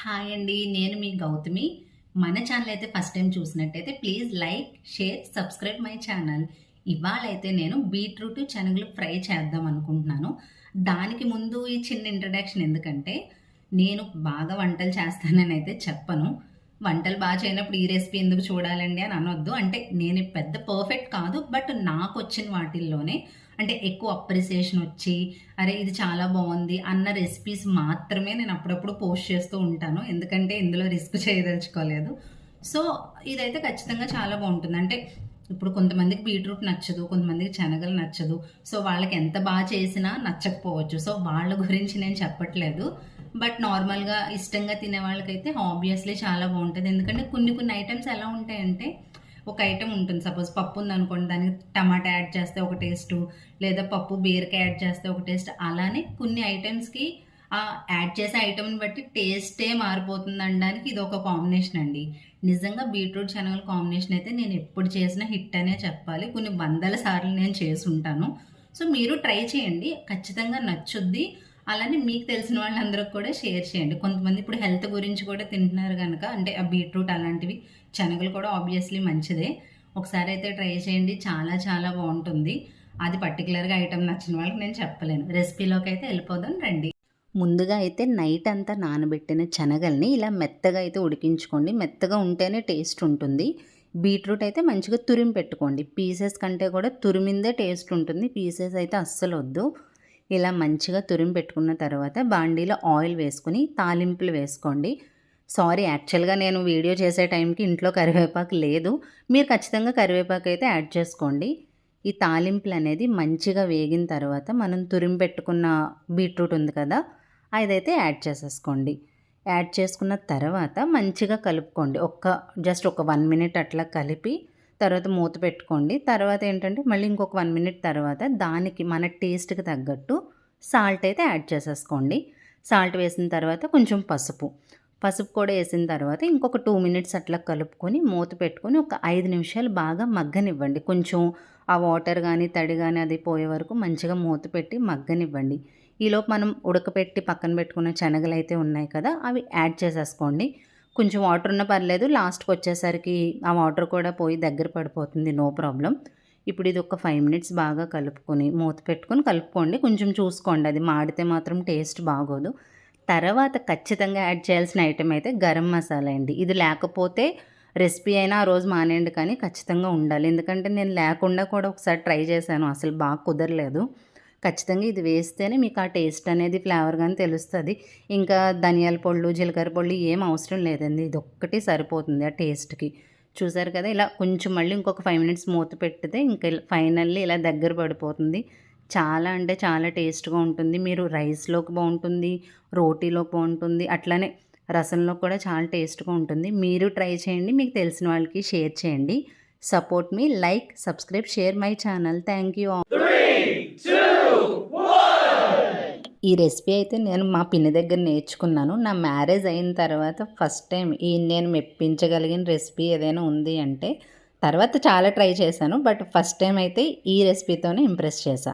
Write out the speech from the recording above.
Hi అండి. నేను మీ గౌతమి. మన ఛానల్ అయితే ఫస్ట్ టైం చూసినట్టయితే please like, share, subscribe my channel. ఇవాళైతే నేను బీట్రూట్ శనగలు ఫ్రై చేద్దాం అనుకుంటున్నాను. దానికి ముందు ఈ చిన్న ఇంట్రడక్షన్ ఎందుకంటే, నేను బాగా వంటలు చేస్తానని అయితే చెప్పను. వంటలు బాగా చేయనప్పుడు ఈ రెసిపీ ఎందుకు చూడాలండి అని అనొద్దు. అంటే నేను పెద్ద పర్ఫెక్ట్ కాదు. బట్ నాకొచ్చిన వాటిల్లోనే అంటే ఎక్కువ అప్రిసియేషన్ వచ్చి, అరే ఇది చాలా బాగుంది అన్న రెసిపీస్ మాత్రమే నేను అప్పుడప్పుడు పోస్ట్ చేస్తూ ఉంటాను. ఎందుకంటే ఇందులో రిస్క్ చేయదలుచుకోలేదు. సో ఇదైతే ఖచ్చితంగా చాలా బాగుంటుంది. అంటే ఇప్పుడు కొంతమందికి బీట్రూట్ నచ్చదు, కొంతమందికి శనగలు నచ్చదు. సో వాళ్ళకి ఎంత బాగా చేసినా నచ్చకపోవచ్చు. సో వాళ్ళ గురించి నేను చెప్పట్లేదు. బట్ నార్మల్గా ఇష్టంగా తినే వాళ్ళకైతే ఆబ్వియస్లీ చాలా బాగుంటుంది. ఎందుకంటే కొన్ని కొన్ని ఐటమ్స్ ఎలా ఉంటాయంటే, ఒక ఐటమ్ ఉంటుంది. సపోజ్ పప్పు ఉందనుకోండి, దానికి టమాటా యాడ్ చేస్తే ఒక టేస్టు, లేదా పప్పు బీరకాయ యాడ్ చేస్తే ఒక టేస్ట్. అలానే కొన్ని ఐటమ్స్కి ఆ యాడ్ చేసే ఐటమ్ని బట్టి టేస్టే మారిపోతుంది అనడానికి ఇది ఒక కాంబినేషన్ అండి. నిజంగా బీట్రూట్ శనగల కాంబినేషన్ అయితే నేను ఎప్పుడు చేసిన హిట్ అనే చెప్పాలి. కొన్ని వందల సార్లు నేను చేసి ఉంటాను. సో మీరు ట్రై చేయండి, ఖచ్చితంగా నచ్చుద్ది. అలానే మీకు తెలిసిన వాళ్ళందరికి కూడా షేర్ చేయండి. కొంతమంది ఇప్పుడు హెల్త్ గురించి కూడా తింటున్నారు కనుక, అంటే ఆ బీట్రూట్ అలాంటివి, శనగలు కూడా ఆబ్వియస్లీ మంచిదే. ఒకసారి అయితే ట్రై చేయండి, చాలా చాలా బాగుంటుంది. అది పర్టికులర్గా ఐటమ్ నచ్చిన వాళ్ళకి నేను చెప్పలేను. రెసిపీలోకి అయితే వెళ్ళిపోదాం రండి. ముందుగా అయితే నైట్ అంతా నానబెట్టిన శనగల్ని ఇలా మెత్తగా అయితే ఉడికించుకోండి. మెత్తగా ఉంటేనే టేస్ట్ ఉంటుంది. బీట్రూట్ అయితే మంచిగా తురిమి పెట్టుకోండి. పీసెస్ కంటే కూడా తురిమిందే టేస్ట్ ఉంటుంది. పీసెస్ అయితే అస్సలు వద్దు. ఇలా మంచిగా తురిమి పెట్టుకున్న తర్వాత బాండీలో ఆయిల్ వేసుకుని తాలింపులు వేసుకోండి. సారీ, యాక్చువల్గా నేను వీడియో చేసే టైంకి ఇంట్లో కరివేపాకు లేదు. మీరు ఖచ్చితంగా కరివేపాకు అయితే యాడ్ చేసుకోండి. ఈ తాలింపులు అనేది మంచిగా వేగిన తర్వాత మనం తురిమి పెట్టుకున్న బీట్రూట్ ఉంది కదా, అదైతే యాడ్ చేసేసుకోండి. యాడ్ చేసుకున్న తర్వాత మంచిగా కలుపుకోండి. జస్ట్ ఒక 1 మినిట్ అట్లా కలిపి తర్వాత మూత పెట్టుకోండి. తర్వాత ఏంటంటే మళ్ళీ ఇంకొక 1 మినిట్ తర్వాత దానికి మన టేస్ట్‌కి తగ్గట్టు సాల్ట్ అయితే యాడ్ చేసేసుకోండి. సాల్ట్ వేసిన తర్వాత కొంచెం పసుపు కూడా వేసిన తర్వాత ఇంకొక 2 మినిట్స్ అట్లా కలుపుకొని మూత పెట్టుకొని ఒక 5 నిమిషాలు బాగా మగ్గనివ్వండి. కొంచెం ఆ వాటర్ కానీ తడి కానీ అది పోయే వరకు మంచిగా మూత పెట్టి మగ్గనివ్వండి. ఈలోపు మనం ఉడకపెట్టి పక్కన పెట్టుకున్న శనగలు అయితే ఉన్నాయి కదా, అవి యాడ్ చేసేసుకోండి. కొంచెం వాటర్ ఉన్నా పర్లేదు, లాస్ట్కి వచ్చేసరికి ఆ వాటర్ కూడా పోయి దగ్గర పడిపోతుంది, నో ప్రాబ్లం. ఇప్పుడు ఇది ఒక 5 మినిట్స్ బాగా కలుపుకొని మూత పెట్టుకొని కలుపుకోండి. కొంచెం చూసుకోండి, అది మాడితే మాత్రం టేస్ట్ బాగోదు. తర్వాత ఖచ్చితంగా యాడ్ చేయాల్సిన ఐటెం అయితే గరం మసాలా అండి. ఇది లేకపోతే రెసిపీ అయినా ఆ రోజు మానేయండి, కానీ ఖచ్చితంగా ఉండాలి. ఎందుకంటే నేను లేకుండా కూడా ఒకసారి ట్రై చేశాను, అసలు బాగా కుదరలేదు. ఖచ్చితంగా ఇది వేస్తేనే మీకు ఆ టేస్ట్ అనేది, ఫ్లేవర్ కానీ తెలుస్తుంది. ఇంకా ధనియాల పొళ్ళు, జీలకర్ర పొళ్ళు ఏం అవసరం లేదండి, ఇది ఒక్కటి సరిపోతుంది ఆ టేస్ట్కి. చూసారు కదా, ఇలా కొంచెం మళ్ళీ ఇంకొక 5 మినిట్స్ మూత పెట్టితే ఇంకా ఫైనల్లీ ఇలా దగ్గర పడిపోతుంది. చాలా అంటే చాలా టేస్ట్గా ఉంటుంది. మీరు రైస్లోకి బాగుంటుంది, రోటీలోకి బాగుంటుంది, అట్లనే రసంలో కూడా చాలా టేస్ట్గా ఉంటుంది. మీరు ట్రై చేయండి, మీకు తెలిసిన వాళ్ళకి షేర్ చేయండి. Support me, like, subscribe, share my channel. Thank you all. 3, 2, 1. ఈ రెసిపీ అయితే నేను మా పిన్ని దగ్గర నేర్చుకున్నాను. నా మ్యారేజ్ అయిన తర్వాత ఫస్ట్ టైం ఈ నేను మెప్పించగలిగిన రెసిపీ ఏదైనా ఉంది అంటే, తర్వాత చాలా ట్రై చేశాను. బట్ ఫస్ట్ టైం అయితే ఈ రెసిపీతోనే ఇంప్రెస్ చేశాను.